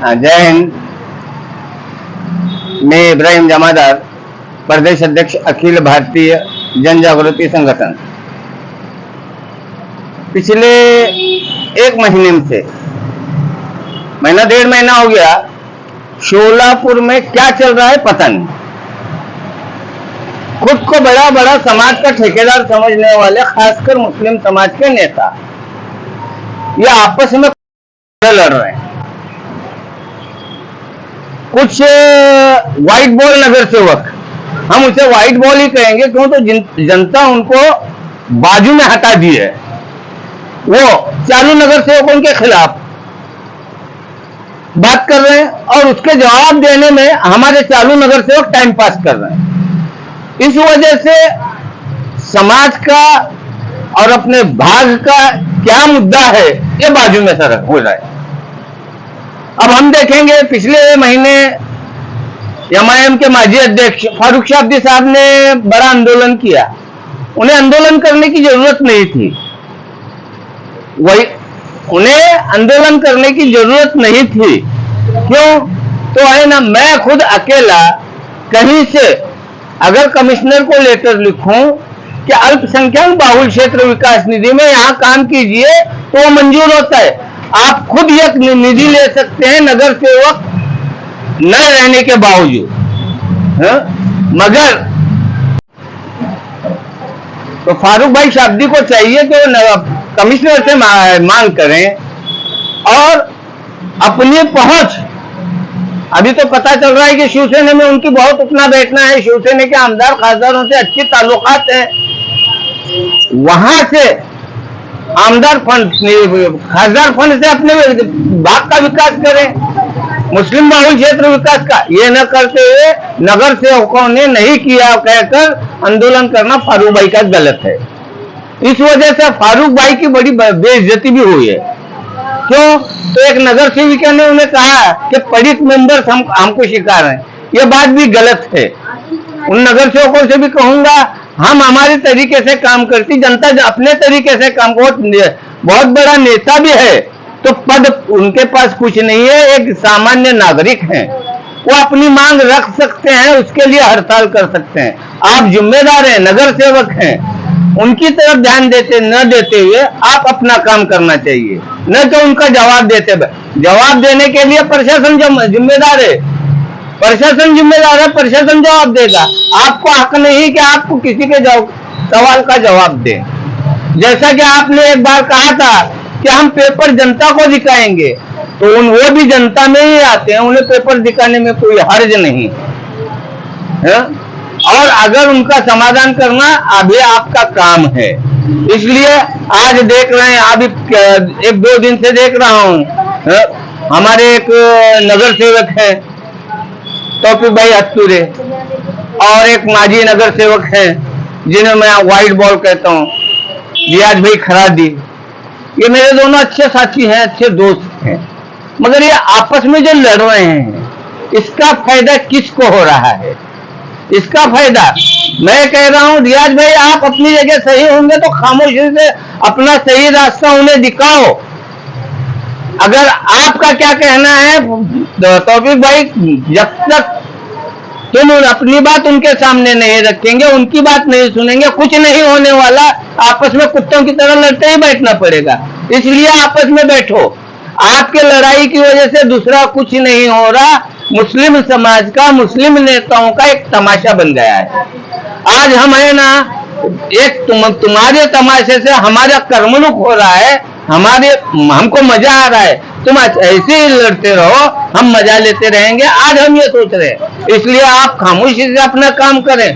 जय हिंद। मैं इब्राहिम जमादार, प्रदेश अध्यक्ष अखिल भारतीय जन जागृति संगठन। पिछले एक महीने से महीना डेढ़ महीना हो गया, शोलापुर में क्या चल रहा है पता नहीं। खुद को बड़ा बड़ा समाज का ठेकेदार समझने वाले, खासकर मुस्लिम समाज के नेता, ये आपस में लड़ रहे हैं। कुछ व्हाइट बॉल नगर सेवक, हम उसे व्हाइट बॉल ही कहेंगे क्यों, तो जनता उनको बाजू में हटा दी है, वो चालू नगर सेवकों के खिलाफ बात कर रहे हैं और उसके जवाब देने में हमारे चालू नगर सेवक टाइम पास कर रहे हैं। इस वजह से समाज का और अपने भाग का क्या मुद्दा है, ये बाजू में सर हो रहा है। अब हम देखेंगे, पिछले महीने एमआईएम के माजी अध्यक्ष फारूक शाब्दी साहब ने बड़ा आंदोलन किया। उन्हें आंदोलन करने की जरूरत नहीं थी, उन्हें आंदोलन करने की जरूरत नहीं थी। क्यों? तो है ना, मैं खुद अकेला कहीं से अगर कमिश्नर को लेटर लिखूं कि अल्पसंख्यक बाहुल क्षेत्र विकास निधि में यहां काम कीजिए, तो वो मंजूर होता है। आप खुद एक निधि ले सकते हैं नगर सेवक न रहने के बावजूद, मगर तो फारूक भाई शाब्दी को चाहिए कि वो कमिश्नर से मांग करें और अपनी पहुंच। अभी तो पता चल रहा है कि शिवसेना में उनकी बहुत उठना बैठना है, शिवसेना के आमदार खासदारों से अच्छी ताल्लुकात है, वहां से आमदार फंड, खासदार फंड से अपने भाग का विकास करें, मुस्लिम बहुल क्षेत्र विकास का। ये न करते हुए नगर सेवकों ने नहीं किया कहकर आंदोलन करना फारूक भाई का गलत है। इस वजह से फारूक भाई की बड़ी बेइज्जती भी हुई है। क्यों? तो एक नगर सेविका ने उन्हें कहा कि पीड़ित मेंबर्स हमको शिकार हैं। ये बात भी गलत है। उन नगर सेवकों से भी कहूंगा, हम हमारे तरीके से काम करती, जनता अपने तरीके से काम। बहुत बड़ा नेता भी है तो पद उनके पास कुछ नहीं है, एक सामान्य नागरिक हैं, वो अपनी मांग रख सकते हैं, उसके लिए हड़ताल कर सकते हैं। आप जिम्मेदार हैं, नगर सेवक हैं, उनकी तरफ ध्यान न देते हुए आप अपना काम करना चाहिए, न तो उनका जवाब देने के लिए प्रशासन जिम्मेदार है। प्रशासन जिम्मेदार है, प्रशासन जवाब देगा। आपको हक नहीं कि आपको किसी के सवाल का जवाब दें। जैसा कि आपने एक बार कहा था कि हम पेपर जनता को दिखाएंगे, तो वो भी जनता में ही आते हैं, उन्हें पेपर दिखाने में कोई हर्ज नहीं है। और अगर उनका समाधान करना अभी आपका काम है। इसलिए आज देख रहे हैं, अभी एक दो दिन से देख रहा हूं, हमारे एक नगर सेवक है तौफीक भाई हत्तूरे, और एक माजी नगर सेवक है जिन्हें मैं व्हाइट बॉल कहता हूं, रियाज भाई खरादी। ये मेरे दोनों अच्छे साथी हैं, अच्छे दोस्त हैं, मगर ये आपस में जो लड़ रहे हैं, इसका फायदा किसको हो रहा है? इसका फायदा, मैं कह रहा हूं रियाज भाई, आप अपनी जगह सही होंगे तो खामोशी से अपना सही रास्ता उन्हें दिखाओ। अगर आपका क्या कहना है तौफीक भाई, जब तक तुम अपनी बात उनके सामने नहीं रखेंगे, उनकी बात नहीं सुनेंगे, कुछ नहीं होने वाला। आपस में कुत्तों की तरह लड़ते ही बैठना पड़ेगा। इसलिए आपस में बैठो। आपके लड़ाई की वजह से दूसरा कुछ नहीं हो रहा। मुस्लिम समाज का, मुस्लिम नेताओं का एक तमाशा बन गया है। आज हम है ना, एक तुम्हारे तमाशे से हमारा कर्मनुक हो रहा है, हमको मजा आ रहा है। तुम ऐसे ही लड़ते रहो, हम मजा लेते रहेंगे। आज हम ये सोच रहे हैं, इसलिए आप खामोशी से अपना काम करें।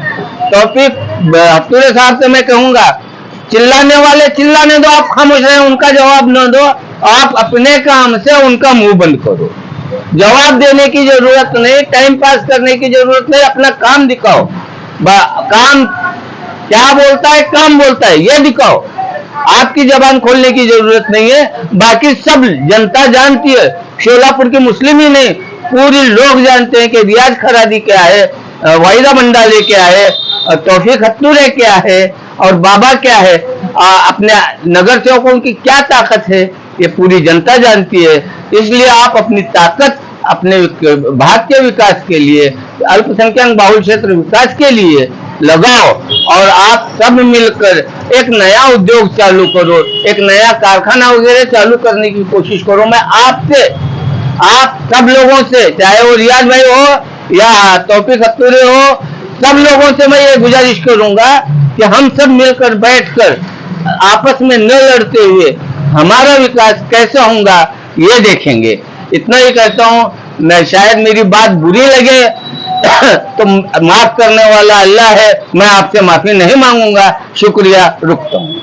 तौफीक हत्तूरे साहब से मैं कहूंगा, चिल्लाने वाले चिल्लाने दो, आप खामोश रहे, उनका जवाब न दो। आप अपने काम से उनका मुंह बंद करो। जवाब देने की जरूरत नहीं, टाइम पास करने की जरूरत नहीं, अपना काम दिखाओ। काम क्या बोलता है, काम बोलता है, ये दिखाओ। आपकी जबान खोलने की जरूरत नहीं है। बाकी सब जनता जानती है, शोलापुर के मुस्लिम ही नहीं, पूरी लोग जानते हैं कि रियाज खरादी क्या है, वाहिदा मंडाले क्या है, तौफीक हत्तूरे क्या है और बाबा क्या है, अपने नगर सेवकों की क्या ताकत है, ये पूरी जनता जानती है। इसलिए आप अपनी ताकत अपने भारत के विकास के लिए, अल्पसंख्यक बाहुल क्षेत्र विकास के लिए लगाओ और आप सब मिलकर एक नया उद्योग चालू करो, एक नया कारखाना वगैरह चालू करने की कोशिश करो। मैं आपसे, आप सब लोगों से, चाहे वो रियाज भाई हो या तौफीक अत्तुरे हो, सब लोगों से मैं ये गुजारिश करूंगा कि हम सब मिलकर बैठकर आपस में न लड़ते हुए हमारा विकास कैसे होगा ये देखेंगे। इतना ही कहता हूँ। मैं, शायद मेरी बात बुरी लगे तो माफ करने वाला अल्लाह है, मैं आपसे माफी नहीं मांगूंगा। शुक्रिया, रुकता हूँ।